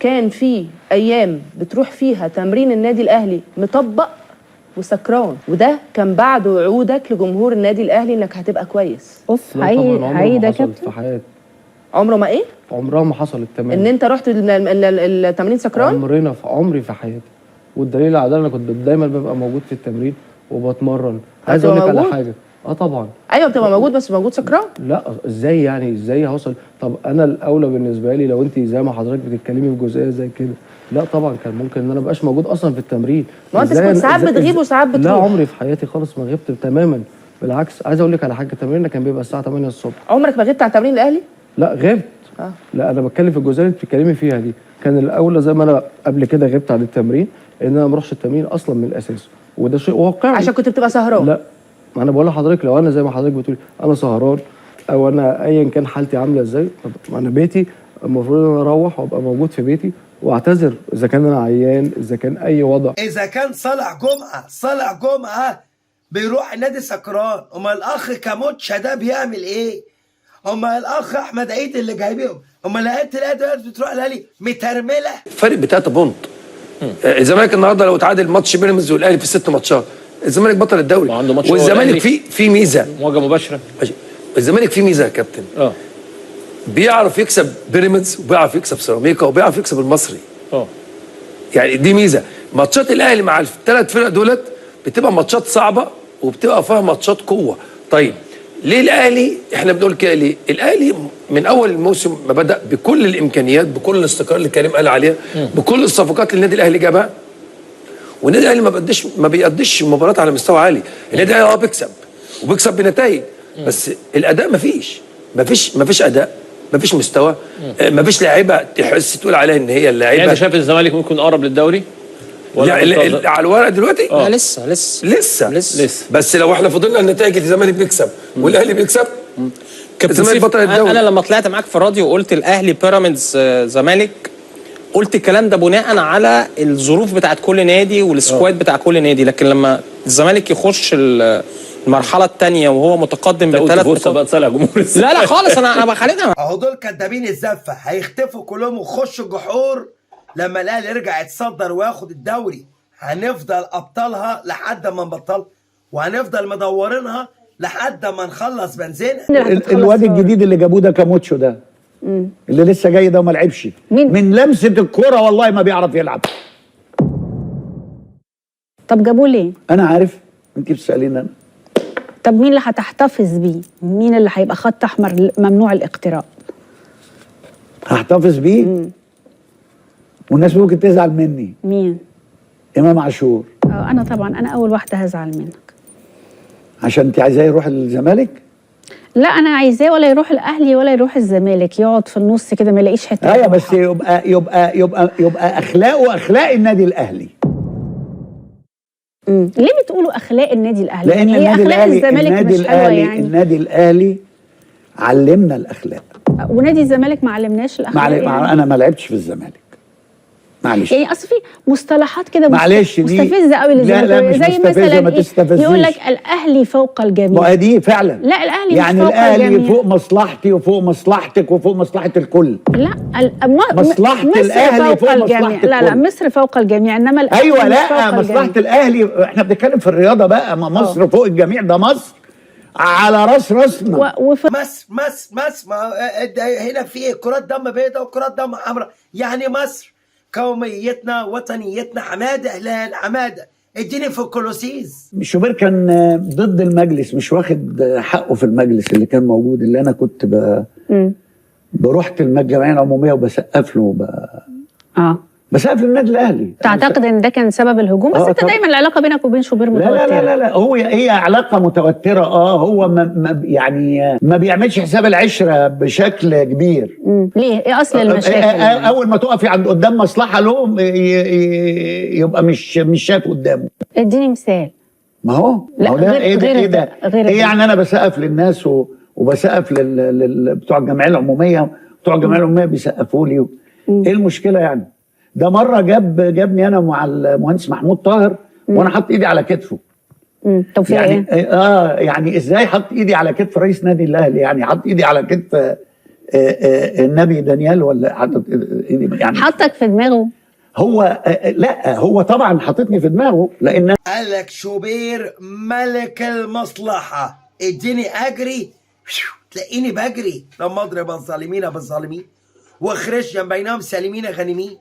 كان في ايام بتروح فيها تمرين النادي الاهلي مطبق وسكران، وده كان بعد وعودك لجمهور النادي الاهلي انك هتبقى كويس. اوف حقيقي ده كابتن في حياتي. عمره ما ايه؟ عمرها ما حصلت تماما ان انت رحت التمرين سكران؟ عمري في حياتي. والدليل على ده انا كنت دايما ببقى موجود في التمرين وبتمرن. عايز اقول لك على حاجه. طبعا ايوه بتبقى موجود، بس موجود سكران؟ لا ازاي يعني؟ ازاي هوصل؟ طب انا الاولى بالنسبه لي لو انت زي ما حضرتك بتتكلمي في جزئيه زي كده، لا طبعا كان ممكن ان انا مبقاش موجود اصلا في التمرين. ما انت كنت ساعات بتغيب وساعات بتروح. لا عمري في حياتي خالص ما غبت تماما، بالعكس. عايز اقول لك على حاجه، تمريننا كان بيبقى الساعه 8 الصبح. عمرك ما غبت على تمرين الاهلي؟ لا غبت. لا انا بتكلم في الجزئيه اللي انت بتتكلمي فيها دي. كان الاولى زي ما انا قبل كده غبت عن التمرين ان انا ما اروحش التمرين اصلا من الاساس، وده شيء واقعي. عشان كنت بتبقى سهران؟ لا، ما انا بقول لحضرتك لو انا زي ما حضرتك بتقولي انا سهران او انا ايا كان حالتي عامله ازاي، طب انا بيتي المفروض ان انا اروح وابقى موجود في بيتي واعتذر اذا كان انا عيان، اذا كان اي وضع. اذا كان صالح جمعه بيروح النادي سكران، امال الاخ كاموتشا ده بيعمل ايه؟ امال الاخ احمد عيد اللي جايبيهم، امال لقيت دلوقتي بتروح الاهلي مترمله. الفرق بتاعته بونت. الزمالك النهارده لو تعادل ماتش بيراميدز والاهلي في 6 ماتشات، الزمالك بطل الدوري. والزمالك في ميزه مواجهه مباشره. الزمالك فيه ميزه يا كابتن. بيعرف يكسب بيراميدز وبيعرف يكسب سيراميكا وبيعرف يكسب المصري. يعني دي ميزه. ماتشات الاهلي مع الثلاث فرق دولت بتبقى ماتشات صعبه وبتبقى فيها ماتشات قوه. طيب ليه الاهلي؟ احنا بنقول كده ليه؟ الاهلي من اول الموسم ما بدا بكل الامكانيات، بكل الاستقرار اللي كريم قال عليها، بكل الصفقات اللي النادي الاهلي جابها، والنادي الاهلي ما بيقضيش مباريات على مستوى عالي. النادي الاهلي بيكسب وبيكسب بنتائج، بس الاداء مفيش اداء، مفيش مستوى، مفيش لاعيبه تحس تقول عليها ان هي اللاعيبه. يعني انت شايف الزمالك ممكن يقرب للدوري؟ على الورق دلوقتي؟ لا لسه بس لو احنا فضلنا النتائج الزمالك بيكسب والاهلي بيكسب، الزمالك بطل الدوري. انا لما طلعت معاك في الراديو وقلت الاهلي بيراميدز زمالك، قلت الكلام ده بناء على الظروف بتاعت كل نادي والسكواد بتاع كل نادي، لكن لما الزمالك يخش المرحله الثانيه وهو متقدم بثلاث فرصه بقى تصالح جمهور لا خالص، انا بخالفها. اهو دول كدابين الزفه هيختفوا كلهم ويخشوا الجحور لما الاهلي يرجع يتصدر وياخد الدوري. هنفضل ابطالها لحد ما نبطل، وهنفضل مدورينها لحد ما نخلص بنزينها. الواد الجديد اللي جابوه ده كاموتشو ده اللي لسه جاي ده وما لعبش من لمسه الكوره، والله ما بيعرف يلعب. طب جابوه ليه؟ انا عارف، انت بتساليني انا. طب مين اللي هتحتفظ بيه؟ مين اللي هيبقى خط احمر ممنوع الاقتراب؟ هحتفظ بيه؟ والناس ممكن تزعل مني. مين؟ امام عاشور. انا طبعا انا اول واحده هزعل منك. عشان انت عايزاه يروح الزمالك؟ لا انا عايزاه ولا يروح الاهلي ولا يروح الزمالك، يقعد في النص كده ما يلاقيش حته. ايوه بس يبقى اخلاقه اخلاق النادي الاهلي. ليه بتقولوا اخلاق النادي الاهلي؟ لان يعني النادي اخلاق الاهلي الزمالك مش حلوه يعني. النادي الاهلي علمنا الاخلاق، ونادي الزمالك ما علمناش الاخلاق. يعني. انا ما لعبتش في الزمالك، معلش. يعني اصل في مصطلحات كده مستفزه قوي للزمالك. زي مثلا يقول لك الاهلي فوق الجميع. ما دي فعلا. لا الاهلي يعني مش فوق الجميع. يعني الاهلي فوق مصلحتي وفوق مصلحتك وفوق مصلحه الكل. لا مصلحه الاهلي فوق مصلحه الكل. لا مصر فوق الجميع، انما الاهلي ايوه مش لا فوق مصلحه الجميع. الاهلي. احنا بنتكلم في الرياضه بقى، ما مصر فوق الجميع، ده مصر على راسنا. مصر ما هنا في كرات دم بيضاء وكرات دم حمراء. يعني مصر قوميتنا وطنيتنا. حماده هلال حماده اديني في الكولوسيز. شوبير كان ضد المجلس، مش واخد حقه في المجلس اللي كان موجود، اللي انا كنت بروحت الجمعيه العموميه وبسقف له بسقف للنادي الاهلي. تعتقد ان ده كان سبب الهجوم؟ بس انت دايما العلاقه بينك وبين شوبير متوتره. لا هي علاقه متوتره. هو يعني ما بيعملش حساب العشره بشكل كبير. ليه؟ ايه اصل المشاكل؟ اول ما تقفي عند قدام مصلحه له يبقى مش شايف قدامه. اديني مثال. ما هو ده ايه ده يعني انا بسقف للناس وبسقف بتوع الجمعيه العموميه، بتوع الجمعيه العموميه بيسقفوا لي. ايه المشكله يعني؟ ده مره جابني انا مع المهندس محمود طاهر وانا حاطط ايدي على كتفه. طب في يعني يعني ازاي حط ايدي على كتف رئيس نادي الاهلي؟ يعني حط ايدي على كتف النبي دانيال ولا حاطط يعني حطك في دماغه؟ هو لا هو طبعا حاططني في دماغه لان قال لك شوبير ملك المصلحه، اديني اجري تلاقيني بجري لما اضرب الظالمين بالظالمين واخرجهم بينهم سالمين غانمين.